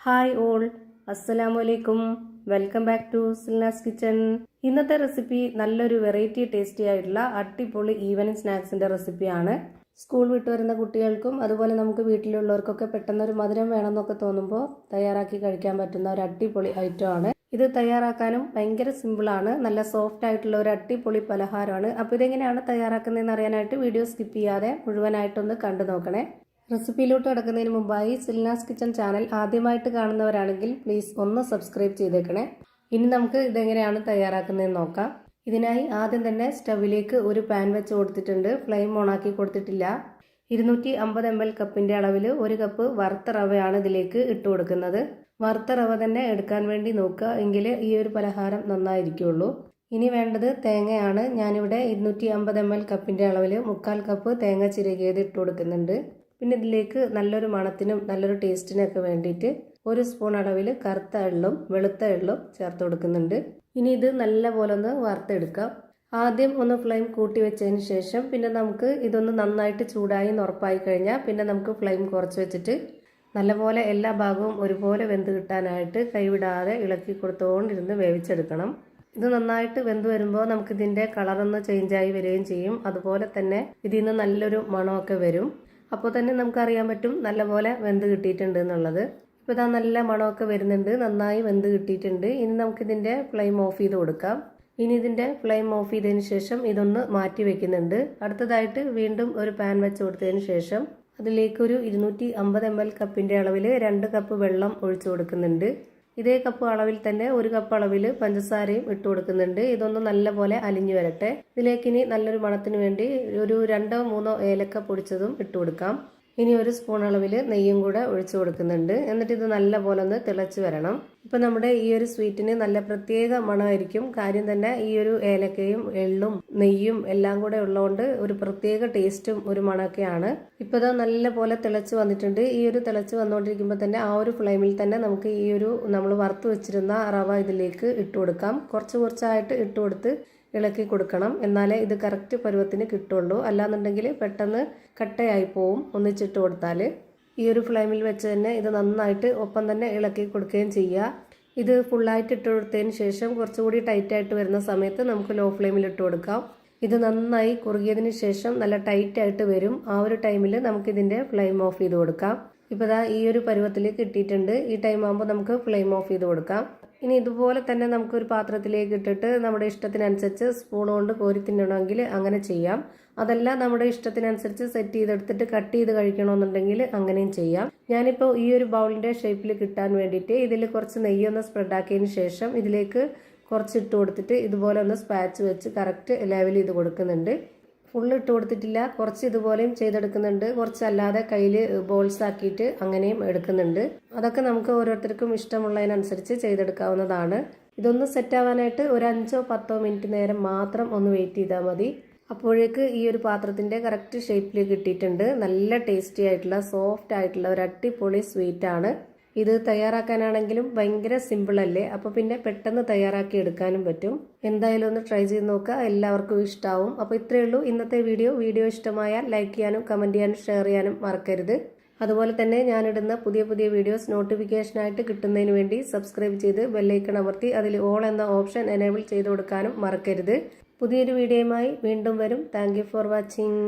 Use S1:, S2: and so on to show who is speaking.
S1: Hi all, അസ്സലാമു അലൈക്കും. Welcome back to Silna's kitchen. ഇന്നത്തെ റെസിപ്പി നല്ലൊരു വെറൈറ്റി ടേസ്റ്റി ആയിട്ടുള്ള അടിപൊളി ഈവനിങ് സ്നാക്സിന്റെ റെസിപ്പിയാണ്. സ്കൂൾ വിട്ട് വരുന്ന കുട്ടികൾക്കും അതുപോലെ നമുക്ക് വീട്ടിലുള്ളവർക്കൊക്കെ പെട്ടെന്നൊരു മധുരം വേണമെന്നൊക്കെ തോന്നുമ്പോൾ തയ്യാറാക്കി കഴിക്കാൻ പറ്റുന്ന ഒരു അടിപൊളി ഐറ്റം ആണ്. ഇത് തയ്യാറാക്കാനും ഭയങ്കര സിമ്പിളാണ്. നല്ല സോഫ്റ്റ് ആയിട്ടുള്ള ഒരു അടിപൊളി പലഹാരമാണ്. അപ്പോൾ ഇതെങ്ങനെയാണ് തയ്യാറാക്കുന്നതെന്ന് അറിയാനായിട്ട് വീഡിയോ സ്കിപ്പ് ചെയ്യാതെ മുഴുവനായിട്ടൊന്ന് കണ്ടു നോക്കണേ. റെസിപ്പിയിലോട്ട് കിടക്കുന്നതിന് മുമ്പായി സിൽനാസ് കിച്ചൺ ചാനൽ ആദ്യമായിട്ട് കാണുന്നവരാണെങ്കിൽ പ്ലീസ് ഒന്ന് സബ്സ്ക്രൈബ് ചെയ്തേക്കണേ. ഇനി നമുക്ക് ഇതെങ്ങനെയാണ് തയ്യാറാക്കുന്നതെന്ന് നോക്കാം. ഇതിനായി ആദ്യം തന്നെ സ്റ്റവിലേക്ക് ഒരു പാൻ വെച്ച് കൊടുത്തിട്ടുണ്ട്. ഫ്ലെയിം ഓണാക്കി കൊടുത്തിട്ടില്ല. 250 ml കപ്പിന്റെ അളവിൽ 1 കപ്പ് വറുത്ത റവയാണ് ഇതിലേക്ക് ഇട്ട് കൊടുക്കുന്നത്. വറുത്ത റവ തന്നെ എടുക്കാൻ വേണ്ടി നോക്കുക, എങ്കിൽ ഈ ഒരു പലഹാരം നന്നായിരിക്കുള്ളൂ. ഇനി വേണ്ടത് തേങ്ങയാണ്. ഞാനിവിടെ 250 ml കപ്പിന്റെ അളവിൽ 1/4 കപ്പ് തേങ്ങ ചിരകിയത് ഇട്ട് കൊടുക്കുന്നുണ്ട്. പിന്നെ ഇതിലേക്ക് നല്ലൊരു മണത്തിനും നല്ലൊരു ടേസ്റ്റിനൊക്കെ വേണ്ടിയിട്ട് 1 സ്പൂൺ അളവിൽ കറുത്ത എള്ളും വെളുത്ത എള്ളും ചേർത്ത് കൊടുക്കുന്നുണ്ട്. ഇനി ഇത് നല്ലപോലെ ഒന്ന് വറുത്തെടുക്കാം. ആദ്യം ഒന്ന് ഫ്ലെയിം കൂട്ടി വെച്ചതിന് ശേഷം പിന്നെ നമുക്ക് ഇതൊന്ന് നന്നായിട്ട് ചൂടായി ഉറപ്പായി കഴിഞ്ഞാൽ പിന്നെ നമുക്ക് ഫ്ലെയിം കുറച്ച് വെച്ചിട്ട് നല്ലപോലെ എല്ലാ ഭാഗവും ഒരുപോലെ വെന്ത് കിട്ടാനായിട്ട് കൈവിടാതെ ഇളക്കി കൊടുത്തുകൊണ്ടിരുന്ന് വേവിച്ചെടുക്കണം. ഇത് നന്നായിട്ട് വെന്ത് വരുമ്പോൾ നമുക്കിതിൻ്റെ കളറൊന്ന് ചേഞ്ചായി വരികയും ചെയ്യും. അതുപോലെ തന്നെ ഇതിൽ നിന്ന് നല്ലൊരു മണമൊക്കെ വരും. അപ്പോൾ തന്നെ നമുക്കറിയാൻ പറ്റും നല്ലപോലെ വെന്ത് കിട്ടിയിട്ടുണ്ട് എന്നുള്ളത്. ഇപ്പോൾ ഇതാ നല്ല മണമൊക്കെ വരുന്നുണ്ട്, നന്നായി വെന്ത് കിട്ടിയിട്ടുണ്ട്. ഇനി നമുക്കിതിൻ്റെ ഫ്ലെയിം ഓഫ് ചെയ്ത് കൊടുക്കാം. ഇനി ഇതിൻ്റെ ഫ്ലെയിം ഓഫ് ചെയ്തതിന് ശേഷം ഇതൊന്ന് മാറ്റി വെക്കുന്നുണ്ട്. അടുത്തതായിട്ട് വീണ്ടും ഒരു പാൻ വെച്ച് കൊടുത്തതിന് ശേഷം അതിലേക്കൊരു 250 ml കപ്പിൻ്റെ അളവിൽ 2 കപ്പ് വെള്ളം ഒഴിച്ചു കൊടുക്കുന്നുണ്ട്. ഇതേ കപ്പ് അളവിൽ തന്നെ 1 കപ്പ് അളവിൽ പഞ്ചസാരയും ഇട്ട് കൊടുക്കുന്നുണ്ട്. ഇതൊന്ന് നല്ലപോലെ അലിഞ്ഞു വരട്ടെ. ഇതിലേക്ക് ഇനി നല്ലൊരു മണത്തിന് വേണ്ടി ഒരു 2-3 ഏലക്ക പൊടിച്ചതും ഇട്ട് കൊടുക്കാം. ഇനി 1 സ്പൂൺ അളവിൽ നെയ്യും കൂടെ ഒഴിച്ചു കൊടുക്കുന്നുണ്ട്. എന്നിട്ട് ഇത് നല്ലപോലെ ഒന്ന് തിളച്ച് വരണം. ഇപ്പം നമ്മുടെ ഈ ഒരു സ്വീറ്റിന് നല്ല പ്രത്യേക മണമായിരിക്കും. കാര്യം തന്നെ ഈ ഒരു ഏലക്കയും എള്ളും നെയ്യും എല്ലാം കൂടെ ഉള്ളതുകൊണ്ട് ഒരു പ്രത്യേക ടേസ്റ്റും ഒരു മണമൊക്കെയാണ്. ഇപ്പോൾ ഇത് നല്ലപോലെ തിളച്ച് വന്നിട്ടുണ്ട്. ഈ ഒരു തിളച്ച് വന്നുകൊണ്ടിരിക്കുമ്പോൾ തന്നെ ആ ഒരു ഫ്ലെയിമിൽ തന്നെ നമുക്ക് ഈ ഒരു നമ്മൾ വറുത്ത് വെച്ചിരുന്ന റവ ഇതിലേക്ക് ഇട്ട് കൊടുക്കാം. കുറച്ച് കുറച്ചായിട്ട് ഇട്ട് കൊടുത്ത് ഇളക്കി കൊടുക്കണം. എന്നാലേ ഇത് കറക്റ്റ് പരുവത്തിന് കിട്ടുള്ളൂ. അല്ലാന്നുണ്ടെങ്കിൽ പെട്ടെന്ന് കട്ടയായി പോവും ഒന്നിച്ചിട്ട് കൊടുത്താൽ. ഈ ഒരു ഫ്ലെയിമിൽ വെച്ച് തന്നെ ഇത് നന്നായിട്ട് ഒപ്പം തന്നെ ഇളക്കി കൊടുക്കുകയും ചെയ്യുക. ഇത് ഫുള്ളായിട്ട് ഇട്ട് കൊടുത്തതിന് ശേഷം കുറച്ചുകൂടി ടൈറ്റായിട്ട് വരുന്ന സമയത്ത് നമുക്ക് ലോ ഫ്ലെയിമിൽ ഇട്ട് കൊടുക്കാം. ഇത് നന്നായി കുറുകിയതിന് ശേഷം നല്ല ടൈറ്റായിട്ട് വരും. ആ ഒരു ടൈമിൽ നമുക്കിതിൻ്റെ ഫ്ലെയിം ഓഫ് ചെയ്ത് കൊടുക്കാം. ഇപ്പോൾ ദാ ഈ ഒരു പരുവത്തിലേക്ക് ഇട്ടിട്ടുണ്ട്. ഈ ടൈം ആകുമ്പോൾ നമുക്ക് ഫ്ലെയിം ഓഫ് ചെയ്ത് കൊടുക്കാം. ഇനി ഇതുപോലെ തന്നെ നമുക്കൊരു പാത്രത്തിലേക്ക് ഇട്ടിട്ട് നമ്മുടെ ഇഷ്ടത്തിനനുസരിച്ച് സ്പൂൺ കൊണ്ട് കോരി തിന്നണമെങ്കിൽ അങ്ങനെ ചെയ്യാം. അതല്ല നമ്മുടെ ഇഷ്ടത്തിനനുസരിച്ച് സെറ്റ് ചെയ്തെടുത്തിട്ട് കട്ട് ചെയ്ത് കഴിക്കണമെന്നുണ്ടെങ്കിൽ അങ്ങനെയും ചെയ്യാം. ഞാനിപ്പോൾ ഈ ഒരു ബൗളിൻ്റെ ഷേപ്പിൽ കിട്ടാൻ വേണ്ടിയിട്ട് ഇതിൽ കുറച്ച് നെയ്യൊന്ന് സ്പ്രെഡാക്കിയതിന് ശേഷം ഇതിലേക്ക് കുറച്ച് ഇട്ട് കൊടുത്തിട്ട് ഇതുപോലെ ഒന്ന് സ്പാച്ച് വെച്ച് കറക്റ്റ് ലെവൽ ചെയ്ത് കൊടുക്കുന്നുണ്ട്. ഫുള്ള് ഇട്ട് കൊടുത്തിട്ടില്ല, കുറച്ച് ഇതുപോലെയും ചെയ്തെടുക്കുന്നുണ്ട്. കുറച്ചല്ലാതെ കയ്യിൽ ബോൾസ് ആക്കിയിട്ട് അങ്ങനെയും എടുക്കുന്നുണ്ട്. അതൊക്കെ നമുക്ക് ഓരോരുത്തർക്കും ഇഷ്ടമുള്ളതിനനുസരിച്ച് ചെയ്തെടുക്കാവുന്നതാണ്. ഇതൊന്ന് സെറ്റ് ആവാനായിട്ട് ഒരു 5-10 മിനിറ്റ് നേരം മാത്രം ഒന്ന് വെയിറ്റ് ചെയ്താൽ മതി. അപ്പോഴേക്ക് ഈ ഒരു പാത്രത്തിൻ്റെ കറക്റ്റ് ഷേപ്പിൽ കിട്ടിയിട്ടുണ്ട്. നല്ല ടേസ്റ്റി ആയിട്ടുള്ള സോഫ്റ്റ് ആയിട്ടുള്ള ഒരു അടിപൊളി സ്വീറ്റാണ്. ഇത് തയ്യാറാക്കാനാണെങ്കിലും ഭയങ്കര സിമ്പിളല്ലേ. അപ്പോൾ പിന്നെ പെട്ടെന്ന് തയ്യാറാക്കി എടുക്കാനും പറ്റും. എന്തായാലും ഒന്ന് ട്രൈ ചെയ്ത് നോക്കുക, എല്ലാവർക്കും ഇഷ്ടമാവും. അപ്പോൾ ഇത്രയേ ഉള്ളൂ ഇന്നത്തെ വീഡിയോ ഇഷ്ടമായാൽ ലൈക്ക് ചെയ്യാനും കമൻറ്റ് ചെയ്യാനും ഷെയർ ചെയ്യാനും മറക്കരുത്. അതുപോലെ തന്നെ ഞാനിടുന്ന പുതിയ വീഡിയോസ് നോട്ടിഫിക്കേഷനായിട്ട് കിട്ടുന്നതിന് വേണ്ടി സബ്സ്ക്രൈബ് ചെയ്ത് ബെല്ലൈക്കൺ അമർത്തി അതിൽ ഓൾ എന്ന ഓപ്ഷൻ എനേബിൾ ചെയ്ത് കൊടുക്കാനും മറക്കരുത്. പുതിയൊരു വീഡിയോയുമായി വീണ്ടും വരും. Thank you for watching.